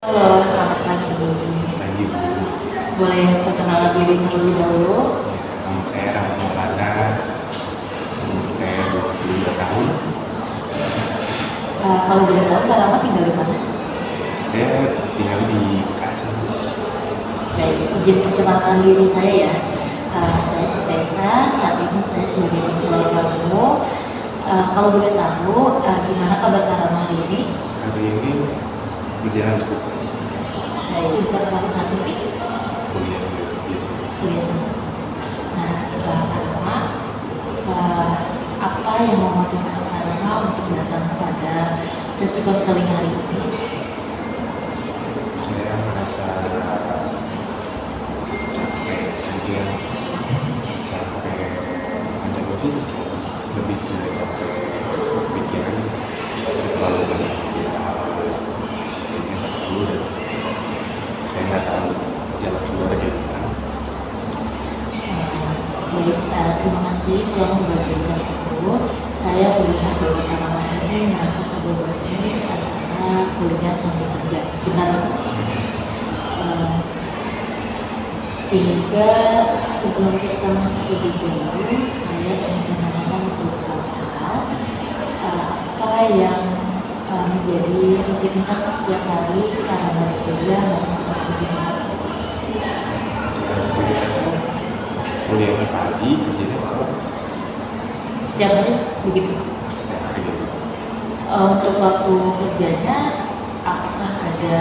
Halo, selamat pagi. Pagi Bu. Boleh perkenalan diri terlebih dahulu? Nama saya Rahmat Maulana. Umur saya 22 tahun. Kalau boleh tahu, Kak Rahmat tinggal di mana? Saya tinggal di Bekasi. Baik, izin perkenalkan diri saya ya. Saya Sitesa, saat ini saya sebagai konselor kamu. Kalau boleh tahu, gimana kabar Kak Rahmat hari ini? Hari ini berjalan cukup Baik, bukan kamu saat ini? kuliah sambil kerja sih. Kuliah sama. Nah, Kak Rahmat, apa yang memotivasi Kak Rahmat untuk datang pada sesi konseling hari ini? Saya merasa capek kerja, capek bukan capek fisik, lebih ke capek pikiran. Saya terlalu banyak pikir hal-hal kayaknya tak perlu dan saya nggak tahu jalan keluarnya gimana. Baik, terima kasih telah membagikan itu. Saya melihat bahwa orang ini merasa terbebani antara kuliah sambil kerja. Benar? Eh, Sehingga sebelum kita masuk lebih jauh, saya ingin menanyakan beberapa hal. Apa yang menjadi rutinitas setiap hari karena dari kuliah maupun kalau di tempat kerja? Aktivitasnya kuliahnya pagi, kerjanya malam, Setiap hari begitu. setiap hari gitu. Untuk waktu kerjanya, apakah ada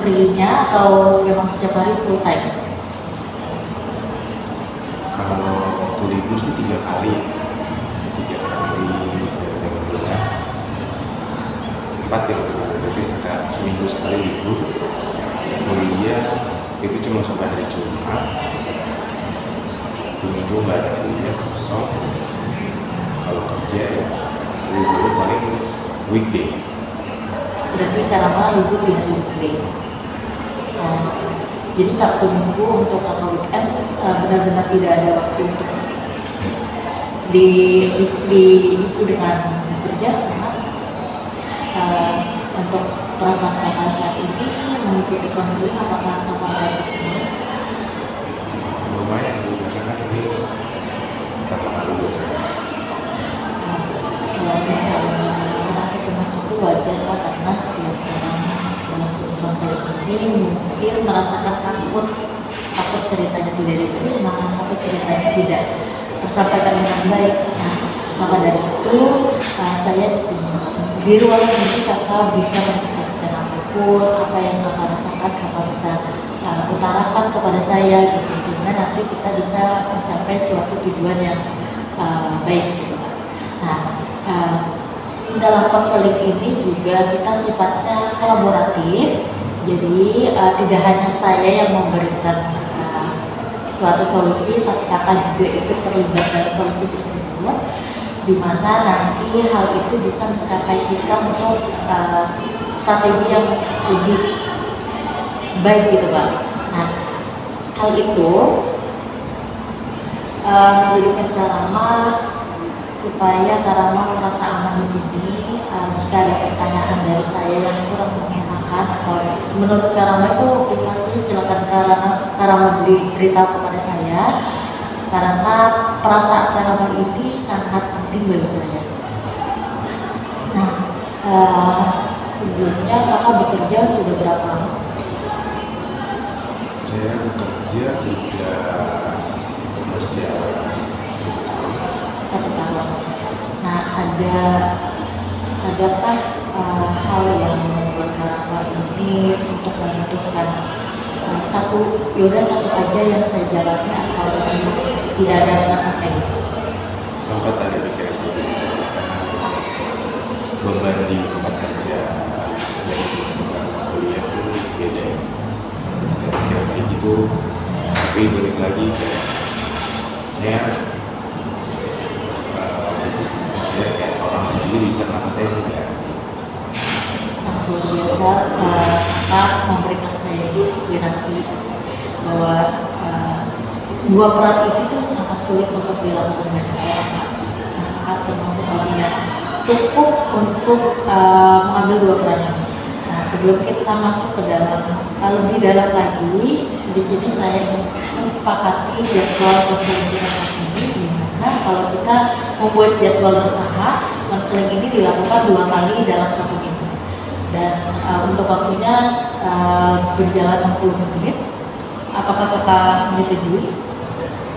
free-nya atau memang setiap hari full time? Kalau waktu libur sih 3 kali, 3 kali setiap bulan, 4 ya, berarti seminggu sekali libur. Kuliah itu cuma sampai hari Jumat, Sabtu Minggu nggak ada kuliah kosong. Kalau kerja ya libur paling weekday. Berarti karena libur di hari weekday. Jadi Sabtu Minggu untuk apa weekend benar-benar tidak ada waktu untuk diisi dengan bekerja. Karena untuk perasaan kakak saat ini mengikuti konseling, apakah kakak merasa cemas? Lumayan sih karena kan ini pertama kali buat saya. Kalau misalnya merasa cemas itu wajar Kak, karena setiap orang dalam sesi konseling ini mungkin merasakan takut ceritanya tidak diterima, takut ceritanya tidak tersampaikan dengan baik. Nah, maka dari itu saya di sini di ruang ini kakak bisa mengekspresikan apapun, apa yang kakak rasakan kakak bisa utarakan kepada saya gitu, sehingga nanti kita bisa mencapai suatu tujuan yang baik gitu kan. Nah, dalam konseling ini juga kita sifatnya kolaboratif, jadi tidak hanya saya yang memberikan suatu solusi, tapi kakak juga ikut terlibat dalam solusi tersebut, di mana nanti hal itu bisa mencapai kita untuk strategi yang lebih baik gitu Pak. Nah, hal itu menjadikan Karama supaya Karama merasa aman di sini. Jika ada pertanyaan dari saya yang kurang mengenakan atau menurut Karama itu privasi, silakan Karama beritahu kepada saya, karena perasaan Karama ini sangat penting bagi saya. Nah, sebelumnya kakak bekerja sudah berapa lama? Saya bekerja udah berjalan 1 tahun. 1 tahun. Nah, adakah hal yang membuat Karama ini untuk memutuskan satu aja yang saya jalani, atau tidak ada rasa kayak gitu? Sempat ada pikiran begitu sih, karena beban di tempat kerja dan di tempat kuliah itu beda ya. Sempat ada pikiran kayak gitu, tapi balik lagi kayak saya mikirnya kayak orang sendiri bisa, kenapa saya sih ya. Sangat luar biasa, kakak memberikan saya inspirasi bahwa dua peran ini tuh sangat sulit untuk dilakukan banyak orang Kak. Nah, kakak termasuk orang yang cukup untuk mengambil dua peran ini. sebelum kita masuk ke dalam lebih dalam lagi, di sini saya ingin mensepakati jadwal konseling kita ini, di mana kalau kita membuat jadwal bersama, konseling ini dilakukan 2 kali dalam 1 minggu. Dan untuk waktunya berjalan 60 menit. Apakah kakak menyetujui?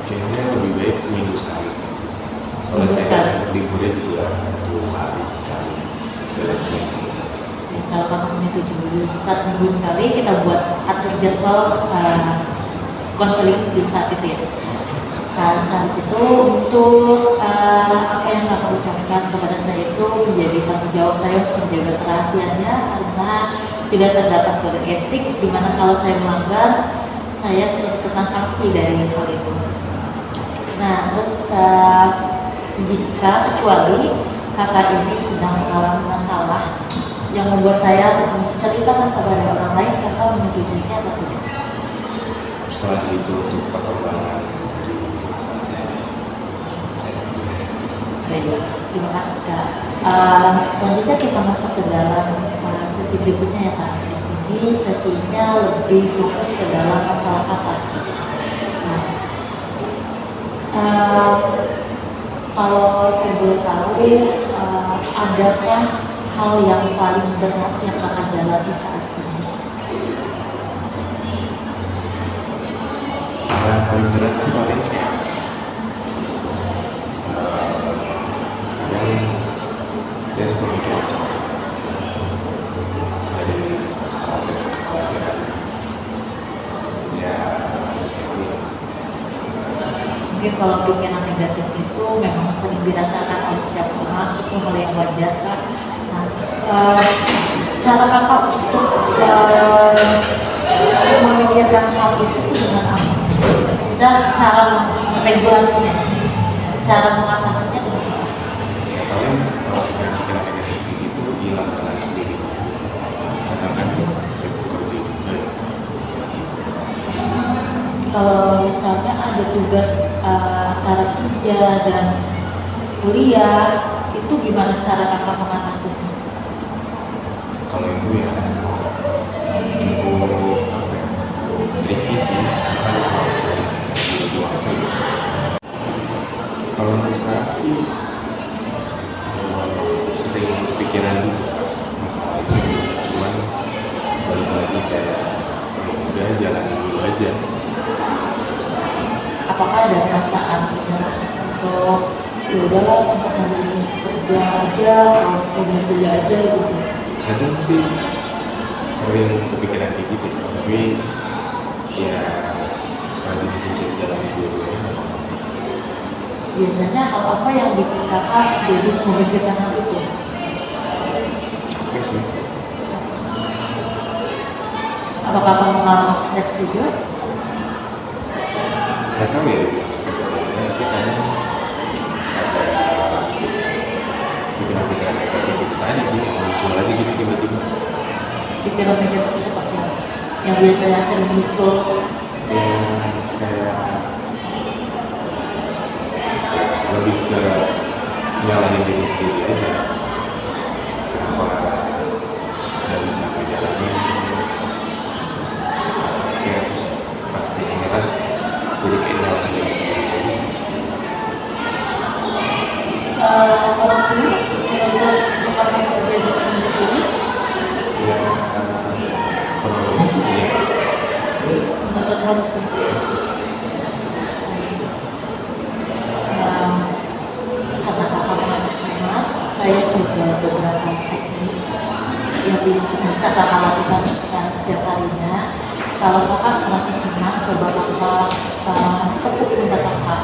Kayaknya lebih baik seminggu sekali. Soalnya saya kan liburnya juga 1 hari sekali dalam seminggu. Ya, kalau kamu menyetujui 1 minggu sekali, kita buat atur jadwal konseling di saat itu ya. Saat itu untuk apa yang kakak ucapkan kepada saya itu menjadi tanggung jawab saya untuk menjaga kerahasiaannya, karena sudah terdapat kode etik di mana kalau saya melanggar, saya terkena sanksi dari hal itu. Nah, terus jika kecuali kakak ini sedang mengalami masalah yang membuat saya menceritakan kepada orang lain, kakak menyetujuinya atau tidak? Setelah itu untuk perkembangan dari masalah saya Baik, terima kasih kak. Selanjutnya kita masuk ke dalam sesi berikutnya ya kak. Di sini sesinya lebih fokus ke dalam masalah kakak. Nah, kalau saya boleh tahu, adakah hal yang paling berat yang kakak jalani saat ini? yang paling berat sih paling kadang saya suka mikir macam-macam dari kekhawatiran ya saya Mungkin kalau pikiran negatif itu memang sering dirasakan oleh setiap orang, itu hal yang wajar kak. Nah, cara kakak untuk memikirkan hal itu dengan apa? Dan cara meregulasinya, cara mengatasinya dengan apa? ya paling kalau pikiran negatif itu hilang dengan sendiri karena kan saya bekerja juga Kalau misalnya ada tugas antara kerja dan kuliah, itu gimana cara kakak mengatasinya? kalau itu ya cukup apa ya cukup tricky sih karena harus bagi waktu ya. Kalau untuk sekarang sih sering kepikiran juga masalah itu cuman balik lagi kayak udah jalan dulu aja. Apakah ada perasaan untuk ya udahlah untuk memilih kerja aja atau memilih kuliah aja gitu? Kadang sih sering kepikiran kayak gitu tapi ya saling bisa dijalani dua-duanya. Biasanya hal apa yang bikin kakak jadi memikirkan hal itu? Capek sih. Apakah kamu mengalami stres juga? Gak tahu ya tapi kadang ada pikiran-pikiran negatif itu tadi sih yang muncul lagi gitu tiba-tiba Pikiran negatif seperti apa? Yang biasanya sering muncul ya kayak lebih ke nyalahin diri sendiri aja kenapa nggak bisa ngejalanin pas capek terus pas menyerah jadi kayak nyalahin diri sendiri orang tua untuk apa yang terjadi sendiri ya kurang lebih sih ya menuntut hal itu. Karena kakak merasa cemas, saya coba beberapa teknik yang bisa kakak lakukan setiap harinya. Kalau kakak merasa cemas, coba kakak tepuk pundak kakak,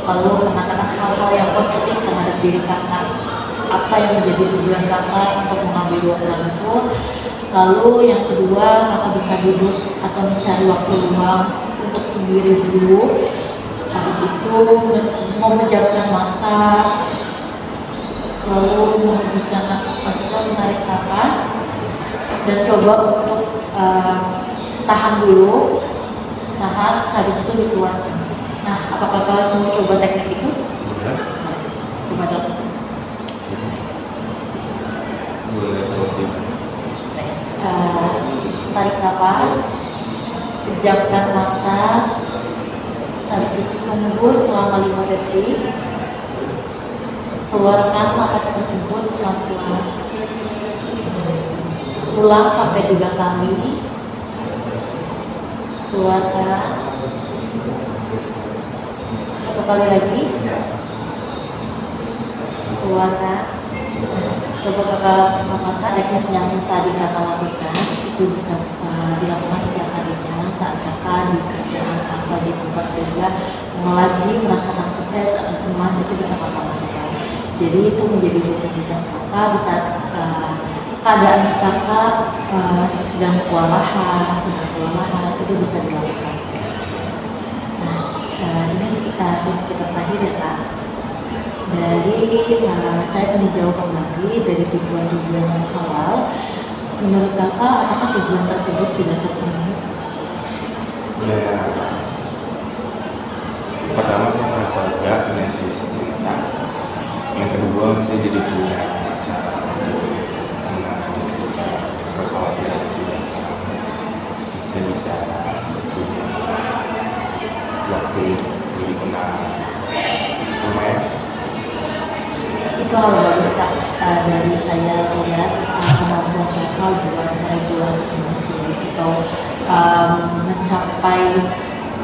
lalu mengatakan hal-hal yang positif terhadap diri kakak. Apa yang menjadi tujuan kakak untuk mengambil 2 bulan itu. Lalu yang kedua, kakak bisa duduk atau mencari waktu luang untuk sendiri dulu. Habis itu memejamkan mata, lalu menghabiskan maksudnya menarik napas dan coba untuk tahan dulu, tahan, habis itu dikeluarkan. Nah, apakah kakak mau coba teknik itu? boleh Coba coba. boleh tahu gimana napas, pejamkan mata, habis itu tunggu selama 5 detik, keluarkan napas tersebut pelan-pelan, ulang sampai 3 kali, keluarkan, 1 kali lagi, keluarkan. Coba kakak mata teknik yang tadi kakak lakukan itu bisa dilakukan setiap harinya saat kakak di kerjaan atau di tempat kerja lagi merasakan stres atau cemas, itu bisa kakak lakukan. Jadi itu menjadi rutinitas kakak di saat keadaan kakak sedang kewalahan, itu bisa dilakukan. Nah, ini sesi kita terakhir ya kak. Dari saya meninjau kembali dari tujuan-tujuan yang awal, menurut kakak apakah tujuan tersebut sudah terpenuhi? Ya, pertama saya merasa lega karena saya bisa cerita. Yang kedua, saya jadi punya cara untuk menangani ketika kekhawatiran itu datang. Saya bisa punya waktu untuk lebih tenang. Lumayan. Itu hal bagus kak. Dari saya lihat kemampuan kakak buat regulasi emosi atau mencapai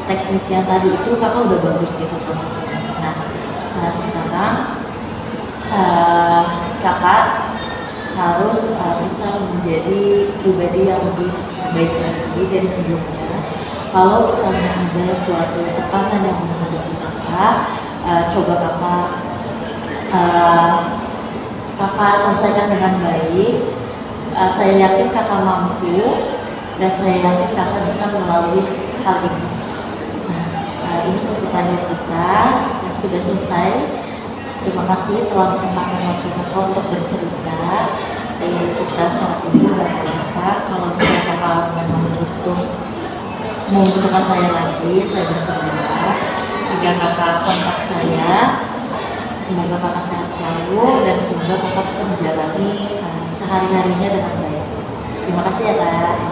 teknik yang tadi itu kakak udah bagus gitu prosesnya. Nah, sekarang kakak harus bisa menjadi pribadi yang lebih baik lagi dari sebelumnya. Kalau misalnya ada suatu tekanan yang menghadapi kakak, coba kakak selesaikan dengan baik. Saya yakin kakak mampu dan saya yakin kakak bisa melalui hal ini. Nah, ini sesi terakhir kita yang sudah selesai. Terima kasih telah menyempatkan waktu kakak untuk bercerita. Kita saat ini udah kakak. Kalau misalnya kakak memang membutuhkan saya lagi, saya bersedia. Jika kakak kontak saya. Semoga kakak sehat selalu dan semoga kakak bisa menjalani sehari-harinya dengan baik. Terima kasih ya kak.